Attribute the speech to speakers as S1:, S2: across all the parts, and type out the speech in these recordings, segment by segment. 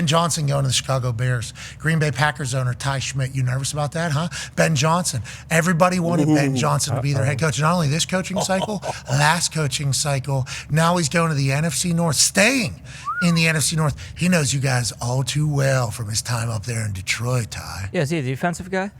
S1: Ben Johnson going to the Chicago Bears. Green Bay Packers owner Ty Schmidt. You nervous about that, huh? Ben Johnson. Everybody wanted Ben Johnson to be their head coach. Not only this coaching cycle, last coaching cycle. Now he's going to the NFC North, staying in the NFC North. He knows you guys all too well from his time up there in Detroit, Ty.
S2: Yeah, is he a defensive guy?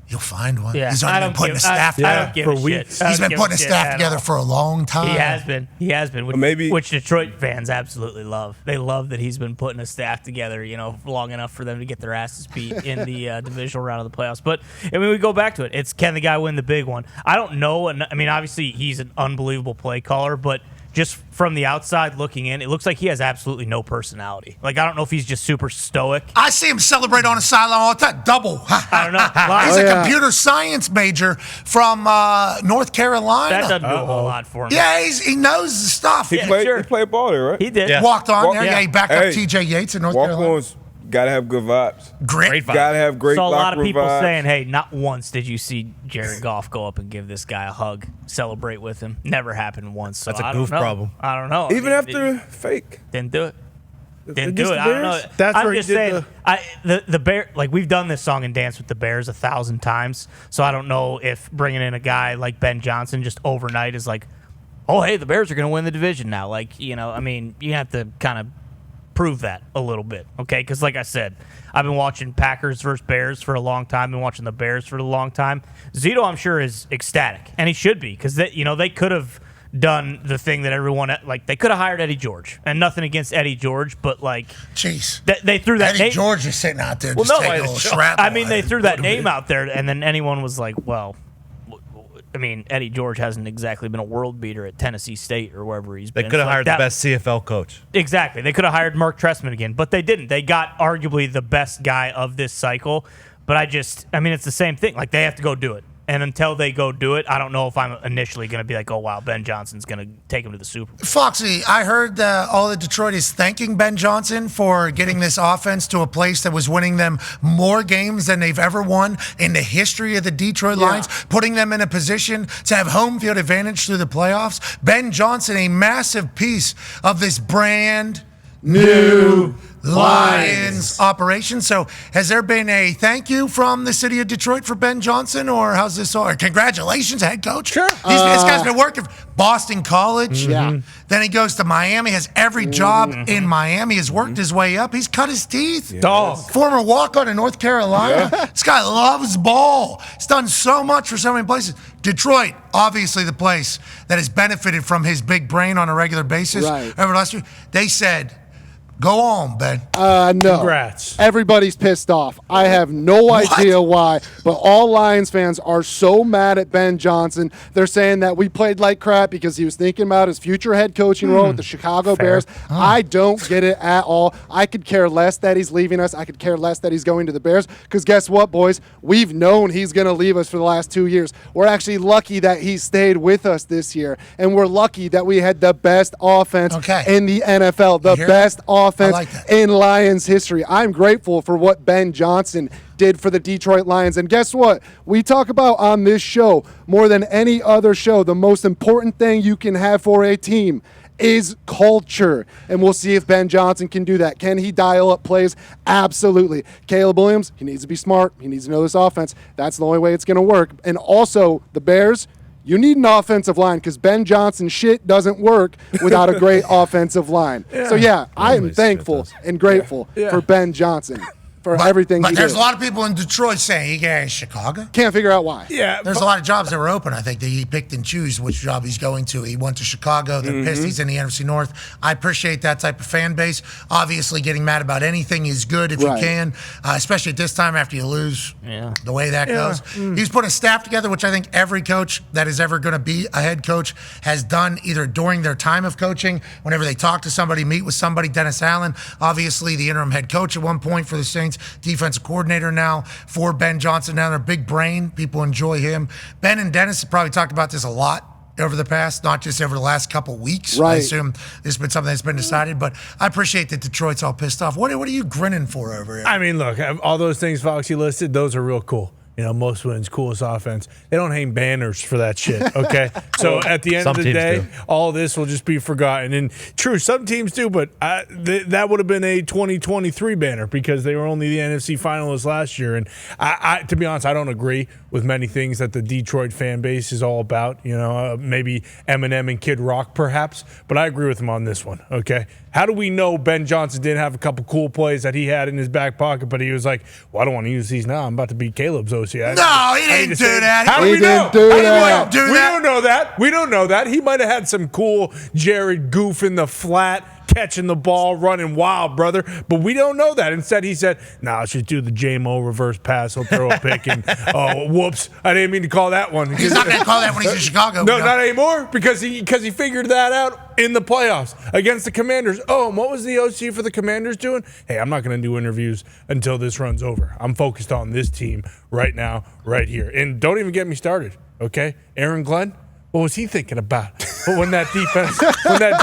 S1: You'll find one.
S2: Yeah,
S1: He's already been putting a staff together
S2: for weeks.
S1: He's been putting a staff together for a long time.
S2: He has been. Which Detroit fans absolutely love. They love that he's been putting a staff together, long enough for them to get their asses beat in the divisional round of the playoffs. But, we go back to it. It's, can the guy win the big one? I don't know. And obviously he's an unbelievable play caller, but just from the outside looking in, it looks like he has absolutely no personality. Like, I don't know if he's just super stoic.
S1: I see him celebrate on the sideline all the time. Double.
S2: I don't know.
S1: He's a computer science major from North Carolina.
S2: That doesn't do a whole lot for him.
S1: Yeah, he knows the stuff.
S3: He played ball there, right?
S2: He did.
S1: Yeah. Walked on there. Yeah, he backed up T.J. Yates in North Carolina.
S3: Walk-ons gotta have good vibes.
S1: Great vibes.
S3: Gotta have great.
S2: Saw a lot of people
S3: vibes.
S2: saying, "Hey, not once did you see Jared Goff go up and give this guy a hug, celebrate with him. Never happened once." So
S4: that's a goof problem.
S2: I don't know.
S3: Even after fake,
S2: didn't do it. Didn't do it. I don't know.
S4: That's
S2: I'm
S4: where
S2: just
S4: he did
S2: saying. The Bear, like, we've done this song and dance with the Bears 1,000 times. So I don't know if bringing in a guy like Ben Johnson just overnight is like, oh, hey, the Bears are going to win the division now. Like, you have to kind of prove that a little bit, okay? Because like I said, I've been watching Packers versus Bears for a long time. Been watching the Bears for a long time. Zito, I'm sure, is ecstatic, and he should be, because they could have done the thing that everyone, like, they could have hired Eddie George, and nothing against Eddie George, but like,
S1: jeez,
S2: they threw that
S1: Eddie George is sitting out there. Just taking a little shrapnel.
S2: They threw that name out there, and then anyone was like, well, Eddie George hasn't exactly been a world beater at Tennessee State or wherever he's been.
S4: They could have hired the best CFL coach.
S2: Exactly. They could have hired Mark Trestman again, but they didn't. They got arguably the best guy of this cycle. But it's the same thing. Like, they have to go do it. And until they go do it, I don't know if I'm initially going to be like, oh, wow, Ben Johnson's going to take him to the Super Bowl.
S1: Foxy, I heard all the Detroit is thanking Ben Johnson for getting this offense to a place that was winning them more games than they've ever won in the history of the Detroit Lions, putting them in a position to have home field advantage through the playoffs. Ben Johnson, a massive piece of this brand new Lions operation. So has there been a thank you from the city of Detroit for Ben Johnson, or how's this all? Congratulations, head coach.
S4: Sure.
S1: This guy's been working Boston College.
S5: Yeah.
S1: Then he goes to Miami, has every job in Miami, has worked his way up. He's cut his teeth.
S4: Dog.
S1: Former walk-on in North Carolina. This guy loves ball. He's done so much for so many places. Detroit, obviously the place that has benefited from his big brain on a regular basis.
S5: Right.
S1: Over the last year, they said, go on, Ben.
S5: No.
S4: Congrats.
S5: Everybody's pissed off. I have no idea why, but all Lions fans are so mad at Ben Johnson. They're saying that we played like crap because he was thinking about his future head coaching role with the Chicago Bears. I don't get it at all. I could care less that he's leaving us. I could care less that he's going to the Bears, because guess what, boys? We've known he's going to leave us for the last 2 years. We're actually lucky that he stayed with us this year, and we're lucky that we had the best offense in the NFL, the best offense in Lions history. I'm grateful for what Ben Johnson did for the Detroit Lions. And guess what? We talk about on this show, more than any other show, the most important thing you can have for a team is culture. And we'll see if Ben Johnson can do that. Can he dial up plays? Absolutely. Caleb Williams, he needs to be smart. He needs to know this offense. That's the only way it's going to work. And also, the Bears, you need an offensive line, because Ben Johnson shit doesn't work without a great offensive line. So, I am thankful and grateful for Ben Johnson for everything he did.
S1: But there's a lot of people in Detroit saying he got Chicago.
S5: Can't figure out why.
S4: Yeah,
S1: There's a lot of jobs that were open. I think that he picked and choose which job he's going to. He went to Chicago. They're pissed he's in the NFC North. I appreciate that type of fan base. Obviously, getting mad about anything is good if you can, especially at this time after you lose the way that goes. He's put a staff together, which I think every coach that is ever going to be a head coach has done either during their time of coaching, whenever they talk to somebody, meet with somebody. Dennis Allen, obviously the interim head coach at one point for the Saints, defensive coordinator now for Ben Johnson. Now they're big brain. People enjoy him. Ben and Dennis have probably talked about this a lot over the past, not just over the last couple weeks. I assume this has been something that's been decided, but I appreciate that Detroit's all pissed off. What are you grinning for over here?
S4: I mean, look, all those things Foxy listed, those are real cool.
S6: most wins, coolest offense. They don't hang banners for that shit, okay? So at the end
S4: Some
S6: of the
S4: teams
S6: day,
S4: do.
S6: all this will just be forgotten. And true, some teams do, but that would have been a 2023 banner because they were only the NFC finalists last year. And I to be honest, I don't agree with many things that the Detroit fan base is all about. Maybe Eminem and Kid Rock, perhaps, but I agree with him on this one, okay? How do we know Ben Johnson didn't have a couple cool plays that he had in his back pocket, but he was like, well, I don't want to use these now. I'm about to beat Caleb's OC.
S1: No, he didn't do that.
S6: How do
S5: He
S6: we know?
S5: didn't do
S6: How
S5: that.
S6: do we know? We don't know that. We don't know that. He might have had some cool Jared goof in the flat, catching the ball, running wild, brother. But we don't know that. Instead, he said, nah, let's just do the J-Mo reverse pass. He'll throw a pick. And, oh, whoops. I didn't mean to call that one.
S1: He's not going to call that when he's in Chicago.
S6: No, not anymore because he figured that out in the playoffs against the Commanders. Oh, and what was the OC for the Commanders doing? Hey, I'm not going to do interviews until this runs over. I'm focused on this team right now, right here. And don't even get me started, okay? Aaron Glenn, what was he thinking about? But when that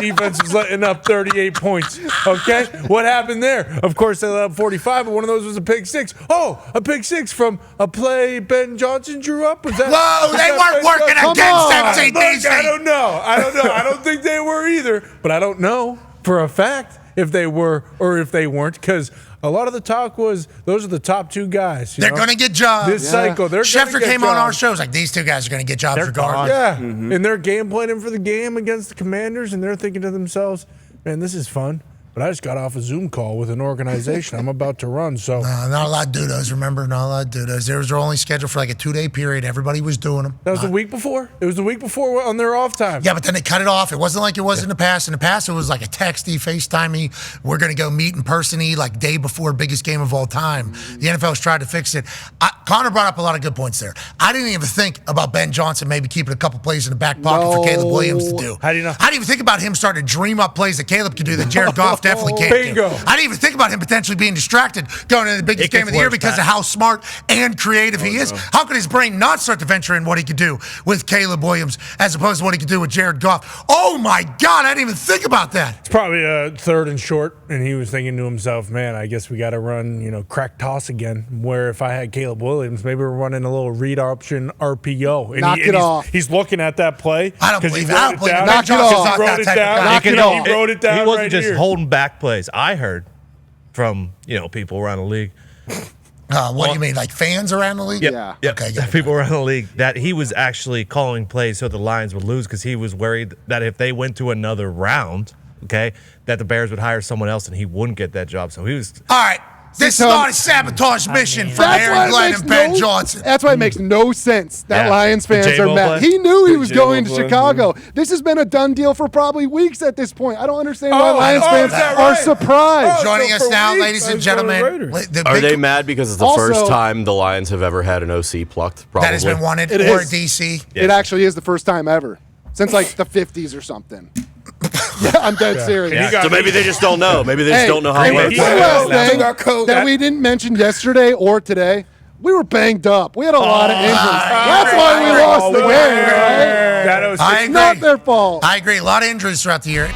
S6: defense was letting up 38 points, okay? What happened there? Of course, they let up 45, but one of those was a pick six. Oh, a pick six from a play Ben Johnson drew up? Was that,
S1: Whoa, they weren't working against MCDC.
S6: Look, I don't know. I don't think they were either, but I don't know for a fact if they were or if they weren't because a lot of the talk was those are the top two guys.
S1: They're going to get jobs.
S6: This cycle. They're
S1: Schefter
S6: gonna get
S1: came on our
S6: jobs.
S1: shows like, these two guys are going to get jobs
S2: They're
S1: regardless.
S6: Yeah, and they're game planning for the game against the Commanders, and they're thinking to themselves, man, this is fun. But I just got off a Zoom call with an organization I'm about to run. So
S1: Not a lot of dudos, remember? Not a lot of dudos. They were only scheduled for like a 2-day period. Everybody was doing them.
S6: that was the week before. It was the week before on their off time.
S1: Yeah, but then they cut it off. It wasn't like it was in the past. In the past, it was like a texty, FaceTimey. We're going to go meet in person-y like day before biggest game of all time. The NFL's tried to fix it. Connor brought up a lot of good points there. I didn't even think about Ben Johnson maybe keeping a couple plays in the back pocket for Caleb Williams to do.
S6: How do you know?
S1: I didn't even think about him starting to dream up plays that Caleb could do that Jared Goff definitely can't
S6: Bingo.
S1: do. I didn't even think about him potentially being distracted going into the biggest
S4: It
S1: game
S4: gets
S1: of the year
S4: worse,
S1: because
S4: Pat.
S1: of how smart and creative he is. How could his brain not start to venture in what he could do with Caleb Williams as opposed to what he could do with Jared Goff? Oh my God, I didn't even think about that.
S6: It's probably a third and short, and he was thinking to himself, man, I guess we got to run, crack toss again, where if I had Caleb Williams, maybe we're running a little read option RPO. And
S5: Knock it off.
S6: He's looking at that play.
S1: I don't
S6: 'cause
S1: believe
S6: he
S1: it. I
S6: wrote
S1: don't believe it.
S6: down.
S1: Ben Johnson's
S5: off.
S1: not
S6: He wrote
S1: that
S6: it
S1: type
S6: down.
S1: of guy.
S5: Knock it off.
S6: He wrote it down
S4: He wasn't
S6: right
S4: just
S6: here.
S4: holding back plays. I heard from people around the league.
S1: What do you mean, like fans around the league?
S5: Yeah.
S1: Okay, good.
S4: People around the league that he was actually calling plays so the Lions would lose because he was worried that if they went to another round, that the Bears would hire someone else and he wouldn't get that job. So he was.
S1: All right. This is
S5: So-
S1: not a sabotage mission from
S5: That's why
S1: Aaron
S5: it
S1: Glenn
S5: makes
S1: and Ben
S5: no-
S1: Johnson.
S5: That's why it makes no sense that
S4: Yeah.
S5: Lions
S4: The
S5: fans
S4: J-Bo
S5: are mad.
S4: play?
S5: He knew he was
S3: J-Bo
S5: going to
S3: play,
S5: Chicago. This has been a done deal for probably weeks at this point. I don't understand why Lions
S6: is
S5: fans
S6: that
S5: are
S6: right?
S5: surprised.
S1: Joining
S6: so
S1: us
S6: for
S1: now,
S6: weeks,
S1: ladies
S6: I
S1: and
S6: was going to the
S1: gentlemen.
S6: Raiders.
S1: the
S7: Are
S1: big-
S7: they mad because it's the
S5: Also-
S7: first time the Lions have ever had an OC plucked? Probably.
S1: That has been wanted,
S5: It
S1: or
S5: is.
S1: DC.
S5: It actually is the first time ever since like the 50s or something. Yeah, I'm dead serious.
S6: And he got-
S7: So maybe they just don't know. Maybe they just don't know how
S5: hey,
S7: it works.
S6: he-
S5: one last
S6: Now,
S5: thing
S3: our code.
S5: that we didn't mention yesterday or today. We were banged up. We had a lot of injuries. That's why we lost the game, right?
S6: That was
S1: I
S5: It's
S1: agree.
S5: not their fault.
S1: I agree. A lot of injuries throughout the year.